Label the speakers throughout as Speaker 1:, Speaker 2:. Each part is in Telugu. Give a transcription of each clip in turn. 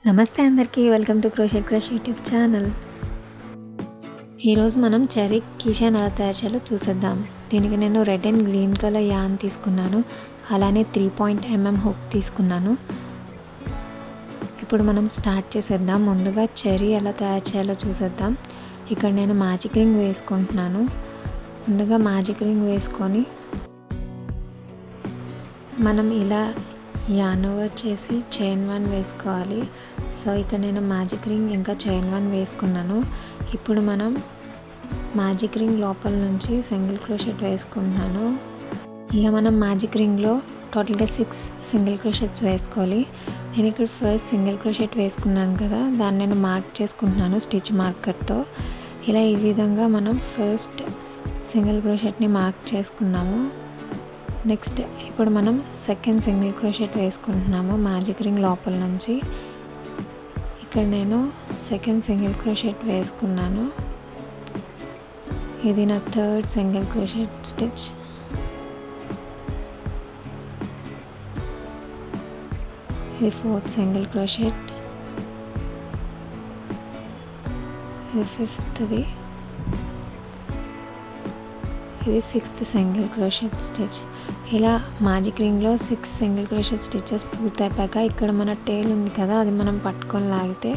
Speaker 1: నమస్తే అందరికీ, welcome to crochet crush YouTube channel. ఈరోజు మనం చెరీ కీచైన్ ఎలా తయారు చేయాలో చూసేద్దాం. దీనికి నేను red and green colour an తీసుకున్నాను, అలానే 3.mm హుక్ తీసుకున్నాను. ఇప్పుడు మనం స్టార్ట్ చేసేద్దాం. ముందుగా చెరీ ఎలా తయారు చేయాలో చూసేద్దాం. ఇక్కడ నేను మ్యాజిక్ రింగ్ వేసుకుంటున్నాను. ముందుగా మ్యాజిక్ రింగ్ వేసుకొని మనం ఇలా యాన్ ఓవర్ చేసి చైన్ 1 వేసుకోవాలి. సో ఇక్కడ నేను మ్యాజిక్ రింగ్ ఇంకా చైన్ 1 వేసుకున్నాను. ఇప్పుడు మనం మ్యాజిక్ రింగ్ లోపల నుంచి సింగిల్ క్రోషెట్ వేసుకుంటున్నాను. ఇలా మనం మ్యాజిక్ రింగ్లో టోటల్గా 6 సింగిల్ క్రోషెట్స్ వేసుకోవాలి. నేను ఇక్కడ ఫస్ట్ సింగిల్ క్రోషెట్ వేసుకున్నాను కదా, దాన్ని నేను మార్క్ చేసుకుంటున్నాను స్టిచ్ మార్కర్తో. ఇలా ఈ విధంగా మనం ఫస్ట్ సింగిల్ క్రోషెట్ని మార్క్ చేసుకున్నాము. నెక్స్ట్ ఇప్పుడు మనం సెకండ్ సింగిల్ క్రోషెట్ వేసుకుంటున్నాము మ్యాజిక్ రింగ్ లోపల నుంచి. ఇక్కడ నేను సెకండ్ సింగిల్ క్రోషెట్ వేసుకున్నాను. ఇది నా థర్డ్ సింగిల్ క్రోషెట్ స్టిచ్. ఇది ఫోర్త్ సింగిల్ క్రోషెట్. ఇది ఫిఫ్త్ది. ఇది సిక్స్త్ సింగిల్ క్రోషెట్ స్టిచ్. ఇలా మ్యాజిక్ రింగ్లో 6 సింగిల్ క్రోషెట్ స్టిచెస్ పూర్తయిపోయాక ఇక్కడ మన టేల్ ఉంది కదా, అది మనం పట్టుకొని లాగితే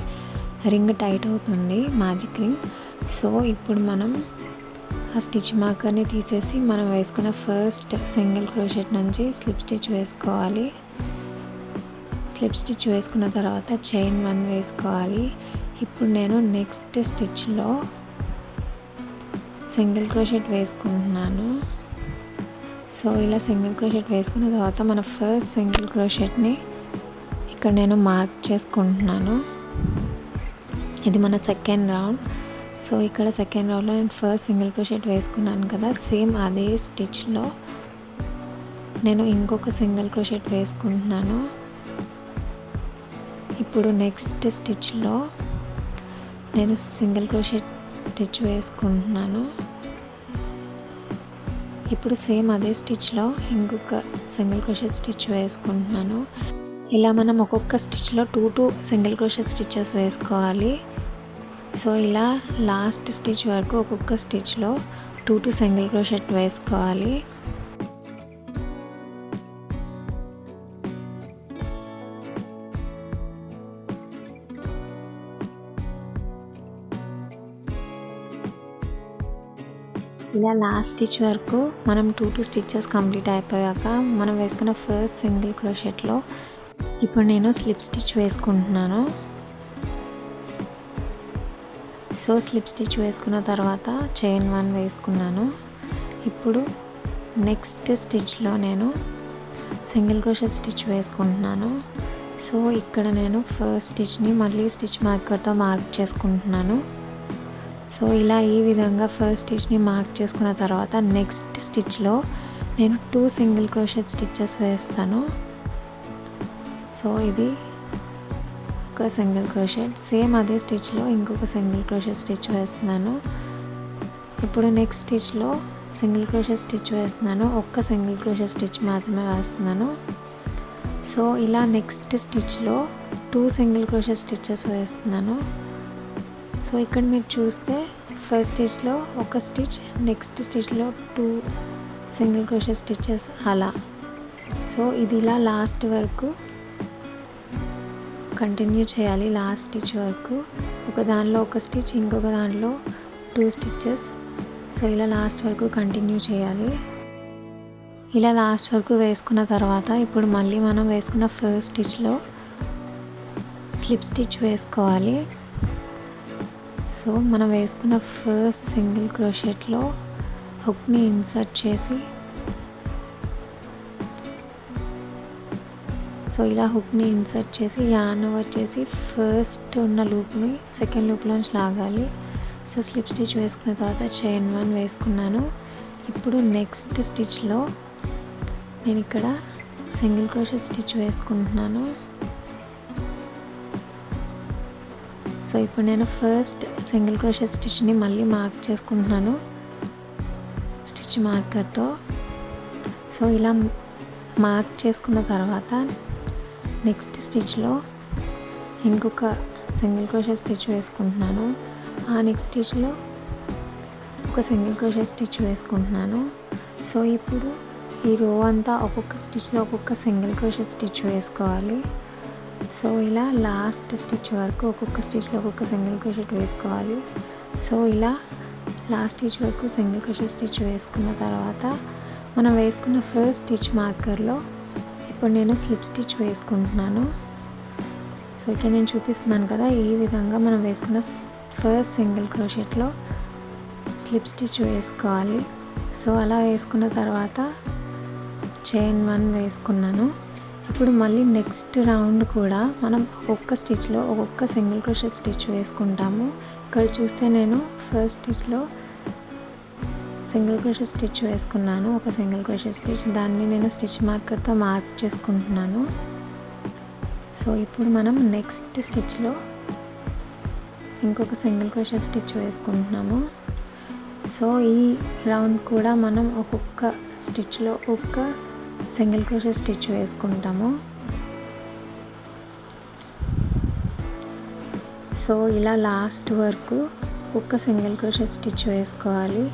Speaker 1: రింగ్ టైట్ అవుతుంది మ్యాజిక్ రింగ్. సో ఇప్పుడు మనం ఆ స్టిచ్ మార్కర్ని తీసేసి మనం వేసుకున్న ఫస్ట్ సింగిల్ క్రోషెట్ నుంచి స్లిప్ స్టిచ్ వేసుకోవాలి. స్లిప్ స్టిచ్ వేసుకున్న తర్వాత చైన్ 1 వేసుకోవాలి. ఇప్పుడు నేను నెక్స్ట్ స్టిచ్లో సింగిల్ క్రోషెట్ వేసుకుంటున్నాను. సో ఇలా సింగిల్ క్రోషెట్ వేసుకున్న తర్వాత మన ఫస్ట్ సింగిల్ క్రోషెట్ని ఇక్కడ నేను మార్క్ చేసుకుంటున్నాను. ఇది మన సెకండ్ రౌండ్. సో ఇక్కడ సెకండ్ రౌండ్లో నేను ఫస్ట్ సింగిల్ క్రోషెట్ వేసుకున్నాను కదా, సేమ్ అదే స్టిచ్లో నేను ఇంకొక సింగిల్ క్రోషెట్ వేసుకుంటున్నాను. ఇప్పుడు నెక్స్ట్ స్టిచ్లో నేను సింగిల్ క్రోషెట్ స్టిచ్ వేసుకుంటున్నాను. ఇప్పుడు సేమ్ అదే స్టిచ్లో ఇంకొక సింగిల్ క్రోషెట్ స్టిచ్ వేసుకుంటున్నాను. ఇలా మనం ఒక్కొక్క స్టిచ్లో 2 సింగిల్ క్రోషెట్ స్టిచెస్ వేసుకోవాలి. సో ఇలా లాస్ట్ స్టిచ్ వరకు ఒక్కొక్క స్టిచ్లో 2 సింగిల్ క్రోషెట్ వేసుకోవాలి. ఇలా లాస్ట్ స్టిచ్ వరకు మనం 2 స్టిచెస్ కంప్లీట్ అయిపోయాక మనం వేసుకున్న ఫస్ట్ సింగిల్ క్రోషెట్లో ఇప్పుడు నేను స్లిప్ స్టిచ్ వేసుకుంటున్నాను. సో స్లిప్ స్టిచ్ వేసుకున్న తర్వాత చైన్ 1 వేసుకున్నాను. ఇప్పుడు నెక్స్ట్ స్టిచ్లో నేను సింగిల్ క్రోషెట్ స్టిచ్ వేసుకుంటున్నాను. సో ఇక్కడ నేను ఫస్ట్ స్టిచ్ని మళ్ళీ స్టిచ్ మార్కర్తో మార్క్ చేసుకుంటున్నాను. సో ఇలా ఈ విధంగా ఫస్ట్ స్టిచ్ని మార్క్ చేసుకున్న తర్వాత నెక్స్ట్ స్టిచ్లో నేను 2 సింగిల్ క్రోషెట్ స్టిచెస్ వేస్తాను. సో ఇది ఒక సింగిల్ క్రోషెట్, సేమ్ అదే స్టిచ్లో ఇంకొక సింగిల్ క్రోషెట్ స్టిచ్ వేస్తున్నాను. ఇప్పుడు నెక్స్ట్ స్టిచ్లో సింగిల్ క్రోషెట్ స్టిచ్ వేస్తున్నాను, ఒక్క సింగిల్ క్రోషెట్ స్టిచ్ మాత్రమే వేస్తున్నాను. సో ఇలా నెక్స్ట్ స్టిచ్లో 2 సింగిల్ క్రోషెట్ స్టిచెస్ వేస్తున్నాను. సో ఇక్కడ మీరు చూస్తే ఫస్ట్ స్టిచ్లో ఒక స్టిచ్, నెక్స్ట్ స్టిచ్లో 2 సింగిల్ క్రోషెట్ స్టిచెస్ అలా. సో ఇది ఇలా లాస్ట్ వరకు కంటిన్యూ చేయాలి. లాస్ట్ స్టిచ్ వరకు ఒక దానిలో ఒక స్టిచ్, ఇంకొక దాంట్లో 2 స్టిచెస్. సో ఇలా లాస్ట్ వరకు కంటిన్యూ చేయాలి. ఇలా లాస్ట్ వరకు వేసుకున్న తర్వాత ఇప్పుడు మళ్ళీ మనం వేసుకున్న ఫస్ట్ స్టిచ్లో స్లిప్ స్టిచ్ వేసుకోవాలి. సో మనం వేసుకున్న ఫస్ట్ సింగిల్ క్రోషెట్లో హుక్ని ఇన్సర్ట్ చేసి, సో ఇలా హుక్ని ఇన్సర్ట్ చేసి యాన్ ఓవర్ చేసి ఫస్ట్ ఉన్న లూప్ని సెకండ్ లూప్లోంచి లాగాలి. సో స్లిప్ స్టిచ్ వేసుకున్న తర్వాత చైన్ 1 వేసుకున్నాను. ఇప్పుడు నెక్స్ట్ స్టిచ్లో నేను ఇక్కడ సింగిల్ క్రోషెట్ స్టిచ్ వేసుకుంటున్నాను. సో ఇప్పుడు నేను ఫస్ట్ సింగిల్ క్రోషెట్ స్టిచ్ని మళ్ళీ మార్క్ చేసుకుంటున్నాను స్టిచ్ మార్కర్తో. సో ఇలా మార్క్ చేసుకున్న తర్వాత నెక్స్ట్ స్టిచ్లో ఇంకొక సింగిల్ క్రోషెట్ స్టిచ్ వేసుకుంటున్నాను. ఆ నెక్స్ట్ స్టిచ్లో ఒక సింగిల్ క్రోషెట్ స్టిచ్ వేసుకుంటున్నాను. సో ఇప్పుడు ఈ రో అంతా ఒక్కొక్క స్టిచ్లో ఒక్కొక్క సింగిల్ క్రోషెట్ స్టిచ్ వేసుకోవాలి. సో ఇలా లాస్ట్ స్టిచ్ వరకు ఒక్కొక్క స్టిచ్లో ఒక్కొక్క సింగిల్ క్రోషెట్ వేసుకోవాలి. సో ఇలా లాస్ట్ స్టిచ్ వరకు సింగిల్ క్రోషెట్ స్టిచ్ వేసుకున్న తర్వాత మనం వేసుకున్న ఫస్ట్ స్టిచ్ మార్కర్లో ఇప్పుడు నేను స్లిప్ స్టిచ్ వేసుకుంటున్నాను. సో ఇక్కడ నేను చూపిస్తున్నాను కదా, ఈ విధంగా మనం వేసుకున్న ఫస్ట్ సింగిల్ క్రోషెట్లో స్లిప్ స్టిచ్ వేసుకోవాలి. సో అలా వేసుకున్న తర్వాత చైన్ 1 వేసుకున్నాను. ఇప్పుడు మళ్ళీ నెక్స్ట్ రౌండ్ కూడా మనం ఒక్కొక్క స్టిచ్లో ఒక్కొక్క సింగిల్ క్రోషెట్ స్టిచ్ వేసుకుంటాము. ఇక్కడ చూస్తే నేను ఫస్ట్ స్టిచ్లో సింగిల్ క్రోషెట్ స్టిచ్ వేసుకున్నాను, ఒక సింగిల్ క్రోషెట్ స్టిచ్. దాన్ని నేను స్టిచ్ మార్కర్తో మార్క్ చేసుకుంటున్నాను. సో ఇప్పుడు మనం నెక్స్ట్ స్టిచ్లో ఇంకొక సింగిల్ క్రోషెట్ స్టిచ్ వేసుకుంటున్నాము. సో ఈ రౌండ్ కూడా మనం ఒక్కొక్క స్టిచ్లో ఒక్క సింగిల్ క్రోషెట్ స్టిచ్ వేసుకుంటాము. సో ఇలా లాస్ట్ వరకు ఒక్క సింగిల్ క్రోషెట్ స్టిచ్ వేసుకోవాలి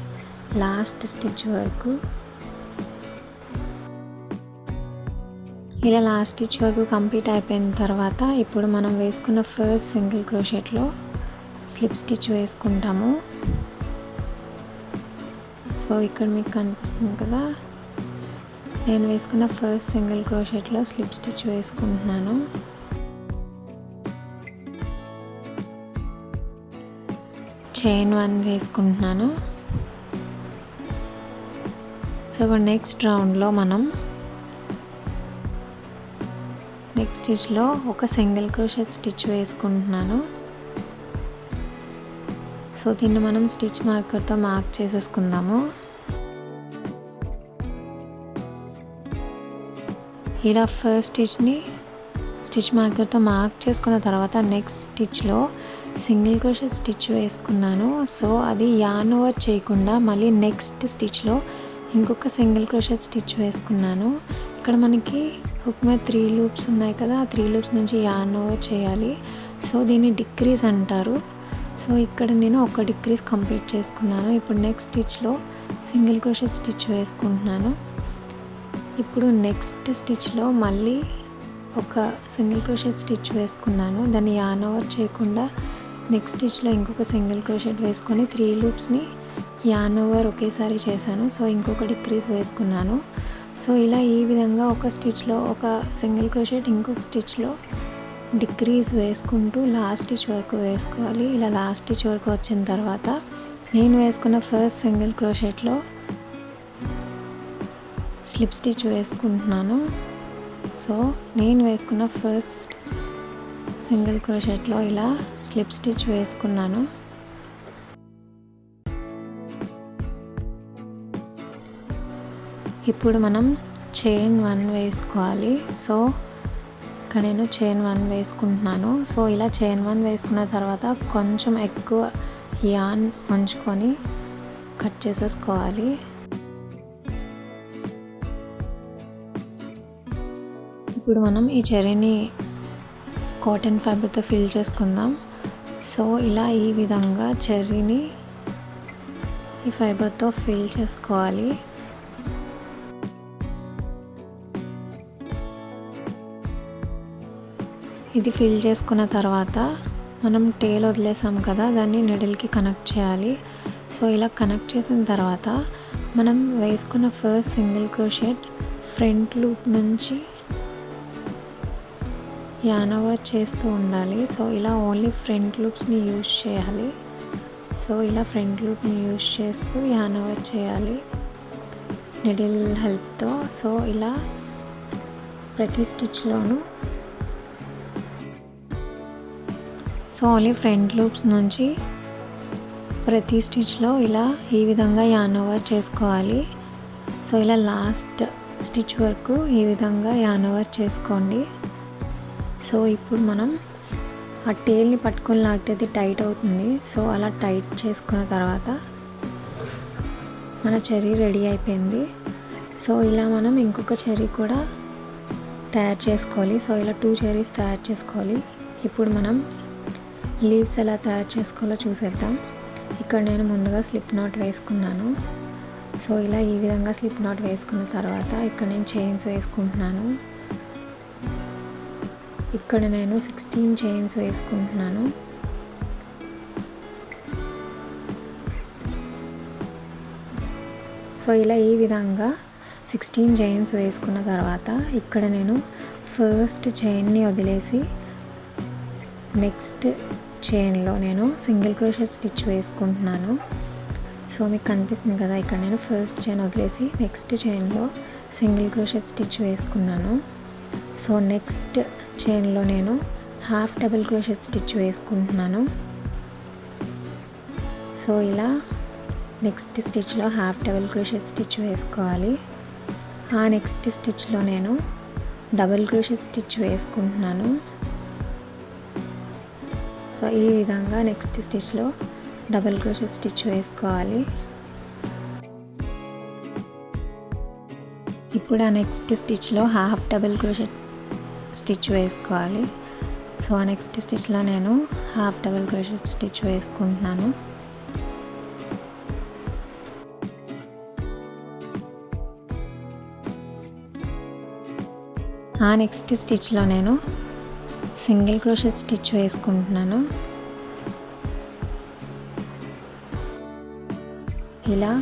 Speaker 1: లాస్ట్ స్టిచ్ వరకు. ఇలా లాస్ట్ స్టిచ్ వరకు కంప్లీట్ అయిపోయిన తర్వాత ఇప్పుడు మనం వేసుకున్న ఫస్ట్ సింగిల్ క్రోషెట్లో స్లిప్ స్టిచ్ వేసుకుంటాము. సో ఇక్కడ మీకు కనిపిస్తుంది కదా, నేను వేసుకున్న ఫస్ట్ సింగిల్ క్రోషెట్లో స్లిప్ స్టిచ్ వేసుకుంటున్నాను. చైన్ 1 వేసుకుంటున్నాను. సో ఇప్పుడు నెక్స్ట్ రౌండ్లో మనం నెక్స్ట్ స్టిచ్లో ఒక సింగిల్ క్రోషెట్ స్టిచ్ వేసుకుంటున్నాను. సో దీన్ని మనం స్టిచ్ మార్కర్తో మార్క్ చేసేసుకుందాము. ఇలా ఫస్ట్ స్టిచ్ని స్టిచ్ మార్కర్తో మార్క్ చేసుకున్న తర్వాత నెక్స్ట్ స్టిచ్లో సింగిల్ క్రోషెట్ స్టిచ్ వేసుకున్నాను. సో అది యార్న్ ఓవర్ చేయకుండా మళ్ళీ నెక్స్ట్ స్టిచ్లో ఇంకొక సింగిల్ క్రోషెట్ స్టిచ్ వేసుకున్నాను. ఇక్కడ మనకి హుక్ మీద 3 లూప్స్ ఉన్నాయి కదా, ఆ 3 లూప్స్ నుంచి యార్న్ ఓవర్ చేయాలి. సో దీన్ని డిక్రీజ్ అంటారు. సో ఇక్కడ నేను ఒక డిక్రీజ్ కంప్లీట్ చేసుకున్నాను. ఇప్పుడు నెక్స్ట్ స్టిచ్లో సింగిల్ క్రోషెట్ స్టిచ్ వేసుకుంటున్నాను. ఇప్పుడు నెక్స్ట్ స్టిచ్లో మళ్ళీ ఒక సింగిల్ క్రోషెట్ స్టిచ్ వేసుకున్నాను. దాన్ని యార్న్ ఓవర్ చేయకుండా నెక్స్ట్ స్టిచ్లో ఇంకొక సింగిల్ క్రోషెట్ వేసుకొని 3 లూప్స్ని యార్న్ ఓవర్ ఒకేసారి చేశాను. సో ఇంకొక డిక్రీజ్ వేసుకున్నాను. సో ఇలా ఈ విధంగా ఒక స్టిచ్లో ఒక సింగిల్ క్రోషెట్ ఇంకొక స్టిచ్లో డిక్రీజ్ వేసుకుంటూ లాస్ట్ స్టిచ్ వరకు వేసుకోవాలి. ఇలా లాస్ట్ స్టిచ్ వరకు వచ్చిన తర్వాత నేను వేసుకున్న ఫస్ట్ సింగిల్ క్రోషెట్లో స్లిప్ స్టిచ్ వేసుకుంటున్నాను. సో నేను వేసుకున్న ఫస్ట్ సింగిల్ క్రోషెట్లో ఇలా స్లిప్ స్టిచ్ వేసుకున్నాను. ఇప్పుడు మనం చైన్ 1 వేసుకోవాలి. సో ఇక్కడ నేను చైన్ 1 వేసుకుంటున్నాను. సో ఇలా చైన్ 1 వేసుకున్న తర్వాత కొంచెం ఎక్కువ యార్న్ ఉంచుకొని కట్ చేసేసుకోవాలి. ఇప్పుడు మనం ఈ చెర్రీని కాటన్ ఫైబర్తో ఫిల్ చేసుకుందాం. సో ఇలా ఈ విధంగా చెర్రీని ఈ ఫైబర్తో ఫిల్ చేసుకోవాలి. ఇది ఫిల్ చేసుకున్న తర్వాత మనం టేల్ వదిలేసాం కదా, దాన్ని నీడిల్కి కనెక్ట్ చేయాలి. సో ఇలా కనెక్ట్ చేసిన తర్వాత మనం వేసుకున్న first single crochet front loop నుంచి యార్న్ ఓవర్ చేస్తూ ఉండాలి. సో ఇలా ఓన్లీ ఫ్రంట్ లూప్స్ని యూజ్ చేయాలి. సో ఇలా ఫ్రంట్ లూప్ని యూజ్ చేస్తూ యార్న్ ఓవర్ చేయాలి నీడిల్ హెల్ప్తో. సో ఇలా ప్రతి స్టిచ్లోనూ సో ఓన్లీ ఫ్రంట్ లూప్స్ నుంచి ప్రతి స్టిచ్లో ఇలా ఈ విధంగా యార్న్ ఓవర్ చేసుకోవాలి. సో ఇలా లాస్ట్ స్టిచ్ వరకు ఈ విధంగా యార్న్ ఓవర్ చేసుకోండి. సో ఇప్పుడు మనం ఆ టేల్ని పట్టుకొని లాగితే అది టైట్ అవుతుంది. సో అలా టైట్ చేసుకున్న తర్వాత మన చెర్రీ రెడీ అయిపోయింది. సో ఇలా మనం ఇంకొక చెర్రీ కూడా తయారు చేసుకోవాలి. సో ఇలా 2 చెర్రీస్ తయారు చేసుకోవాలి. ఇప్పుడు మనం లీవ్స్ ఎలా తయారు చేసుకోవాలో చూసేద్దాం. ఇక్కడ నేను ముందుగా స్లిప్ నాట్ వేసుకున్నాను. సో ఇలా ఈ విధంగా స్లిప్ నాట్ వేసుకున్న తర్వాత ఇక్కడ నేను చైన్స్ వేసుకుంటున్నాను. ఇక్కడ నేను 16 చైన్స్ వేసుకుంటున్నాను. సో ఇలా ఈ విధంగా 16 చైన్స్ వేసుకున్న తర్వాత ఇక్కడ నేను ఫస్ట్ చైన్ని వదిలేసి నెక్స్ట్ చైన్లో నేను సింగిల్ క్రోషెట్ స్టిచ్ వేసుకుంటున్నాను. సో మీకు కనిపిస్తుంది కదా, ఇక్కడ నేను ఫస్ట్ చైన్ వదిలేసి నెక్స్ట్ చైన్లో సింగిల్ క్రోషెట్ స్టిచ్ వేసుకున్నాను. సో నెక్స్ట్ చైన్లో నేను హాఫ్ డబుల్ క్రోషెట్ స్టిచ్ వేసుకుంటున్నాను. సో ఇలా నెక్స్ట్ స్టిచ్లో హాఫ్ డబుల్ క్రోషెట్ స్టిచ్ వేసుకోవాలి. ఆ నెక్స్ట్ స్టిచ్లో నేను డబుల్ క్రోషెట్ స్టిచ్ వేసుకుంటున్నాను. సో ఈ విధంగా నెక్స్ట్ స్టిచ్లో డబుల్ క్రోషెట్ స్టిచ్ వేసుకోవాలి. ఇప్పుడు ఆ నెక్స్ట్ స్టిచ్లో హాఫ్ డబుల్ క్రోషెట్ స్టిచ్ వేసుకోవాలి. సో ఆ నెక్స్ట్ స్టిచ్లో నేను హాఫ్ డబుల్ క్రోషెట్ స్టిచ్ వేసుకుంటున్నాను. ఆ నెక్స్ట్ స్టిచ్లో నేను సింగిల్ క్రోషెట్ స్టిచ్ వేసుకుంటున్నాను. ఇలా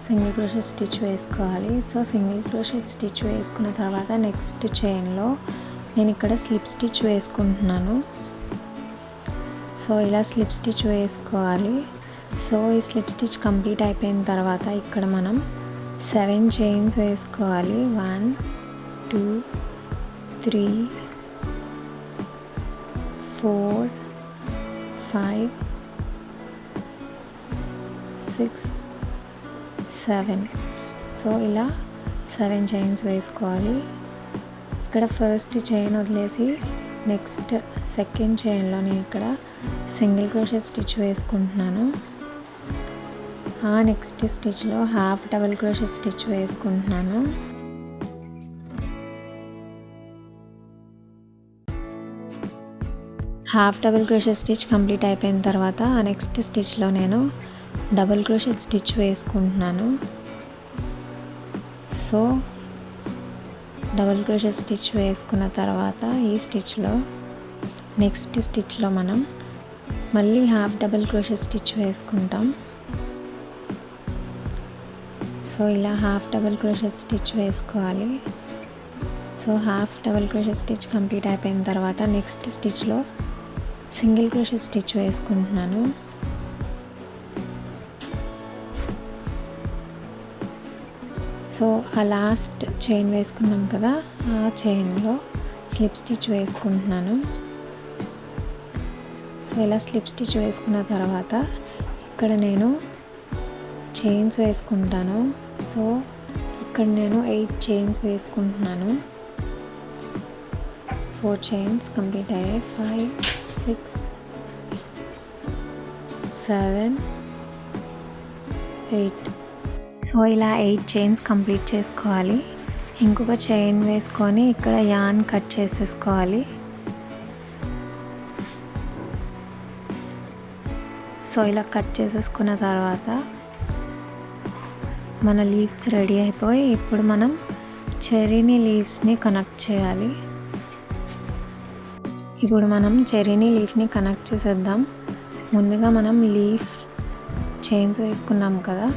Speaker 1: సింగిల్ క్రోషెట్ స్టిచ్ వేసుకోవాలి. సో సింగిల్ క్రోషెట్ స్టిచ్ వేసుకున్న తర్వాత నెక్స్ట్ చైన్లో నేను ఇక్కడ స్లిప్ స్టిచ్ వేసుకుంటున్నాను. సో ఇలా స్లిప్ స్టిచ్ వేసుకోవాలి. సో ఈ స్లిప్ స్టిచ్ కంప్లీట్ అయిపోయిన తర్వాత ఇక్కడ మనం 7 చైన్స్ వేసుకోవాలి. 1 2 3 4 5 6 7. సో ఇలా 7 చైన్స్ వేసుకోవాలి. ఇక్కడ ఫస్ట్ చైన్ వదిలేసి నెక్స్ట్ సెకండ్ చైన్లో నేను ఇక్కడ సింగిల్ క్రోషెట్ స్టిచ్ వేసుకుంటున్నాను. ఆ నెక్స్ట్ స్టిచ్లో హాఫ్ డబుల్ క్రోషెట్ స్టిచ్ వేసుకుంటున్నాను. Half double crochet stitch complete అయిపోయిన తర్వాత ఆ నెక్స్ట్ స్టిచ్లో నేను డబుల్ క్రోషెట్ స్టిచ్ వేసుకుంటున్నాను. సో డబుల్ క్రోషెట్ స్టిచ్ వేసుకున్న తర్వాత ఈ స్టిచ్లో నెక్స్ట్ స్టిచ్లో మనం మళ్ళీ హాఫ్ డబుల్ క్రోషెట్ స్టిచ్ వేసుకుంటాం. సో ఇలా హాఫ్ డబుల్ క్రోషెట్ స్టిచ్ వేసుకోవాలి. So half double crochet stitch complete అయిపోయిన తర్వాత నెక్స్ట్ స్టిచ్లో సింగిల్ క్రోషెట్ స్టిచ్ వేసుకుంటున్నాను. సో ఆ లాస్ట్ చైన్ వేసుకున్నాం కదా, ఆ చైన్లో స్లిప్ స్టిచ్ వేసుకుంటున్నాను. సో ఇలా స్లిప్ స్టిచ్ వేసుకున్న తర్వాత ఇక్కడ నేను చైన్స్ వేసుకుంటాను. సో ఇక్కడ నేను 8 చైన్స్ వేసుకుంటున్నాను. 4 చైన్స్ కంప్లీట్ అయ్యాయి. 5 6 7 8. సో ఇలా 8 చైన్స్ కంప్లీట్ చేసుకోవాలి. ఇంకొక చైన్ వేసుకొని ఇక్కడ యాన్ కట్ చేసేసుకోవాలి. సో ఇలా కట్ చేసేసుకున్న తర్వాత మన లీవ్స్ రెడీ అయిపోయి ఇప్పుడు మనం చెర్రీని లీవ్స్ని కనెక్ట్ చేయాలి. ఇప్పుడు మనం చెర్రీని లీఫ్ని కనెక్ట్ చేసేద్దాం. ముందుగా మనం లీఫ్ చైన్స్ వేసుకున్నాం కదా,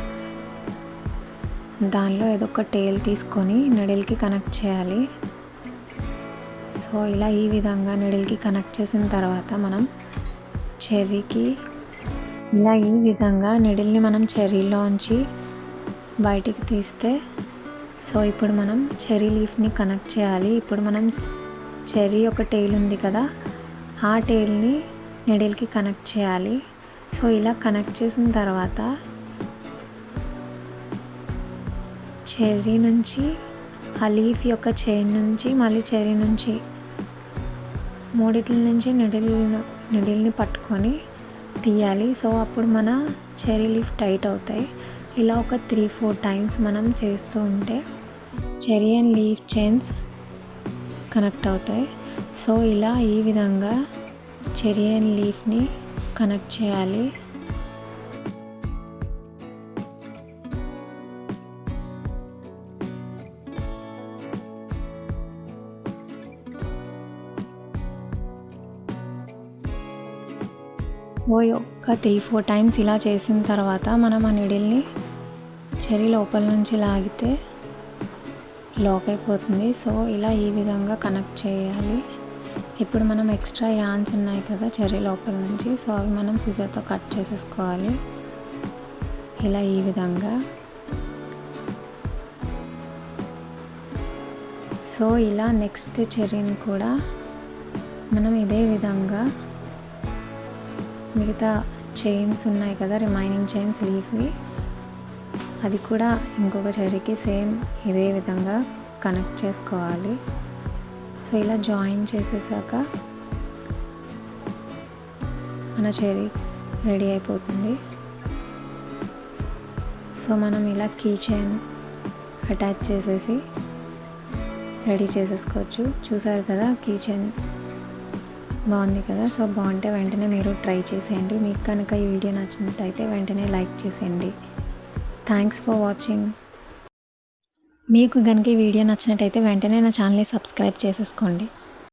Speaker 1: దానిలో ఏదో ఒక టేల్ తీసుకొని నిడిల్కి కనెక్ట్ చేయాలి. సో ఇలా ఈ విధంగా నిడిల్కి కనెక్ట్ చేసిన తర్వాత మనం చెర్రీకి ఇలా ఈ విధంగా నిడిల్ని మనం చెర్రీలోంచి బయటికి తీస్తే, సో ఇప్పుడు మనం చెర్రీ లీఫ్ని కనెక్ట్ చేయాలి. ఇప్పుడు మనం చెర్రీ ఒక టేల్ ఉంది కదా, ఆ టేల్ని నిడిల్కి కనెక్ట్ చేయాలి. సో ఇలా కనెక్ట్ చేసిన తర్వాత చెర్రీ నుంచి ఆ లీఫ్ యొక్క చైన్ నుంచి మళ్ళీ చెర్రీ నుంచి మూడిట్ల నుంచి నిడిల్ని పట్టుకొని తీయాలి. సో అప్పుడు మన చెర్రీ లీఫ్ టైట్ అవుతాయి. ఇలా ఒక 3-4 టైమ్స్ మనం చేస్తూ ఉంటే cherry and leaf chains connect అవుతాయి. సో ఇలా ఈ విధంగా చెరీ అండ్ లీఫ్ని కనెక్ట్ చేయాలి. సో ఒక 3-4 టైమ్స్ ఇలా చేసిన తర్వాత మనం ఆ నీడిల్ని చెరీ లోపల నుంచి లాగితే లాక్ అయిపోతుంది. సో ఇలా ఈ విధంగా కనెక్ట్ చేయాలి. ఇప్పుడు మనం ఎక్స్ట్రా యాన్స్ ఉన్నాయి కదా చెరీ లోపల నుంచి, సో అవి మనం సిజర్తో కట్ చేసేసుకోవాలి ఇలా ఈ విధంగా. సో ఇలా నెక్స్ట్ చెరీని కూడా మనం ఇదే విధంగా మిగతా చైన్స్ ఉన్నాయి కదా, రిమైనింగ్ చైన్స్ లీఫ్వి, అది కూడా ఇంకొక చెరీకి సేమ్ ఇదే విధంగా కనెక్ట్ చేసుకోవాలి. సో ఇలా జాయిన్ చేసేసాక మన చెరీ రెడీ అయిపోతుంది. సో మనం ఇలా కీ చైన్ అటాచ్ చేసేసి రెడీ చేసేసుకోవచ్చు. చూసారు కదా కీ చైన్ బాగుంది కదా. సో బాగుంటే వెంటనే మీరు ట్రై చేసేయండి. మీకు కనుక ఈ వీడియో నచ్చినట్టయితే వెంటనే లైక్ చేసేయండి. Thanks for watching. మీకు కనుక ఈ వీడియో నచ్చినట్టయితే వెంటనే నా ఛానల్ని సబ్స్క్రైబ్ చేసేసుకోండి.